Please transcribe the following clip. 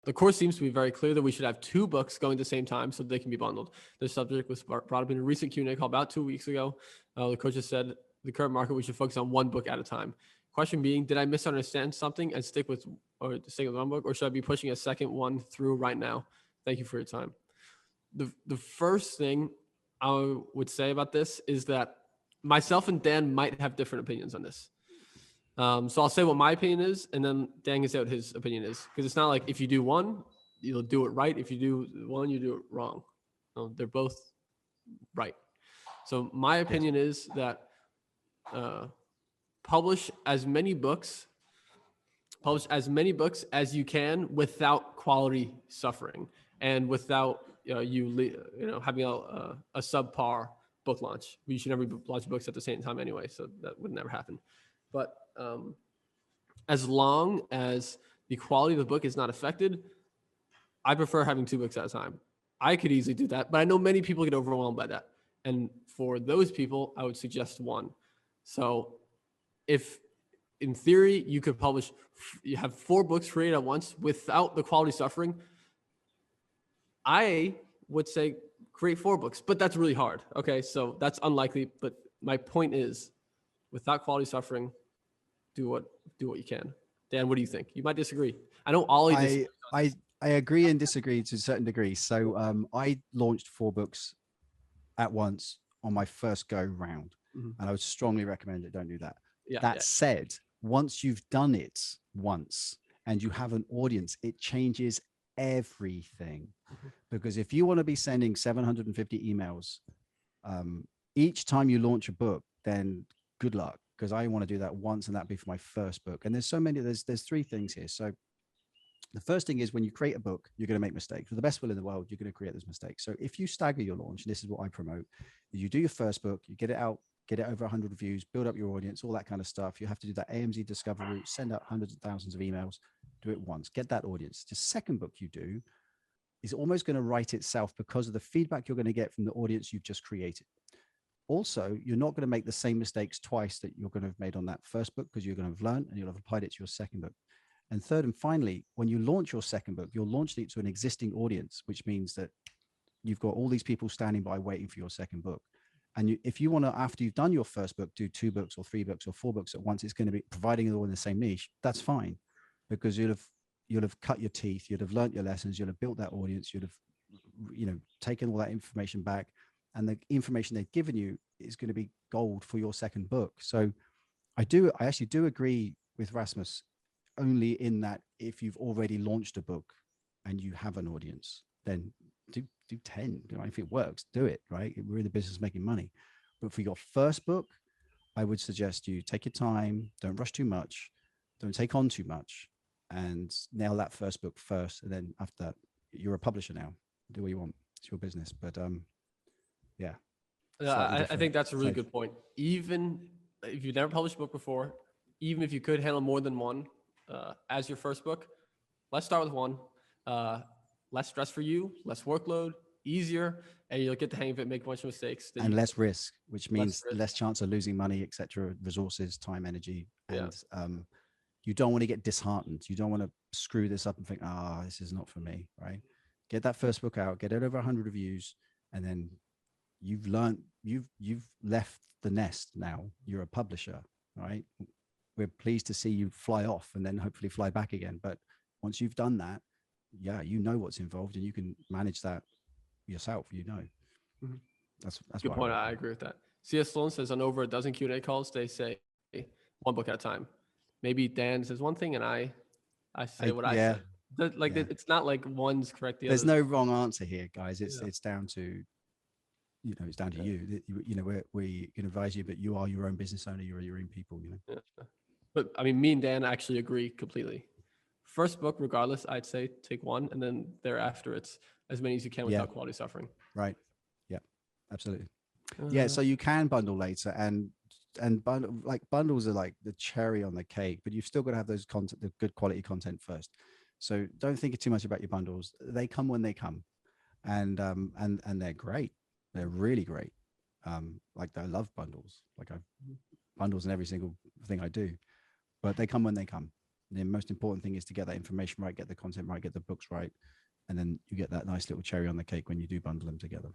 The course seems to be very clear that we should have two books going at the same time so they can be bundled. This subject was brought up in a recent Q&A call about 2 weeks ago. The coaches said the current market, we should focus on one book at a time. Question being, did I misunderstand something and stick with one book, or should I be pushing a second one through right now? Thank you for your time. The first thing I would say about this is that myself and Dan might have different opinions on this. So I'll say what my opinion is, and then Dan can say what his opinion is. Because it's not like if you do one, you'll do it right. If you do one, you do it wrong. No, they're both right. So my opinion is that publish as many books as you can without quality suffering and without having a subpar book launch. You should never launch books at the same time anyway, so that would never happen. But as long as the quality of the book is not affected, I prefer having two books at a time. I could easily do that, but I know many people get overwhelmed by that. And for those people, I would suggest one. So if in theory you could you have 4 books created at once without the quality suffering, I would say create 4 books, but that's really hard. Okay, so that's unlikely. But my point is, without quality suffering, do what you can. Dan, what do you think? You might disagree. I know Ollie. I agree and disagree to a certain degree. So I launched 4 books at once on my first go round, and I would strongly recommend it. Don't do that. That said, once you've done it once and you have an audience, it changes everything. Because if you want to be sending 750 emails each time you launch a book, then good luck, because I want to do that once, and that'd be for my first book. And there's so many, there's 3 things here. So the first thing is, when you create a book, you're going to make mistakes. With the best will in the world, you're going to create those mistakes. So if you stagger your launch, this is what I promote. You do your first book, you get it out, get it over 100 reviews, build up your audience, all that kind of stuff. You have to do that AMZ discover route, send out hundreds of thousands of emails, do it once, get that audience. The second book you do is almost going to write itself because of the feedback you're going to get from the audience you've just created. Also, you're not going to make the same mistakes twice that you're going to have made on that first book, because you're going to have learned and you'll have applied it to your second book. And third and finally, when you launch your second book, you'll launch it to an existing audience, which means that you've got all these people standing by waiting for your second book. And if you want to, after you've done your first book, do 2 books or 3 books or 4 books at once, it's going to be providing it all in the same niche. That's fine, because you'll have cut your teeth, you'll have learned your lessons, you'll have built that audience, you'll have taken all that information back, and the information they've given you is going to be gold for your second book. So I actually do agree with Rasmus, only in that if you've already launched a book and you have an audience, then do 10. If it works, do it, right? We're in the business of making money. But for your first book, I would suggest you take your time, don't rush too much, don't take on too much, and nail that first book first. And then after that, you're a publisher now. Do what you want. It's your business. But yeah. I think that's a really good point. Even if you've never published a book before, even if you could handle more than one as your first book, let's start with one. Less stress for you, less workload, easier, and you'll get the hang of it, make a bunch of mistakes. And less risk, which means less chance of losing money, etc., resources, time, energy. And you don't want to get disheartened. You don't want to screw this up and think, this is not for me, right? Get that first book out, get it over 100 reviews, and then you've learned, you've left the nest now. You're a publisher, right? We're pleased to see you fly off and then hopefully fly back again. But once you've done that, you know what's involved, and you can manage that yourself. That's good point. I agree with that. C.S. Sloan says on over a dozen Q&A calls, they say one book at a time. Maybe Dan says one thing and I say what I said. It's not like one's correct. There's no wrong answer here, guys. It's down to, it's down to you. We can advise you, but you are your own business owner. You're your own people, Yeah. But I mean, me and Dan actually agree completely. First book, regardless, I'd say take one, and then thereafter it's as many as you can without quality suffering. Right. Yeah, absolutely. So you can bundle later, and bundles are like the cherry on the cake, but you've still got to have the good quality content first. So don't think too much about your bundles. They come when they come, and they're great. They're really great. I love bundles. Bundles in every single thing I do, but they come when they come. The most important thing is to get that information right, get the content right, get the books right, and then you get that nice little cherry on the cake when you do bundle them together.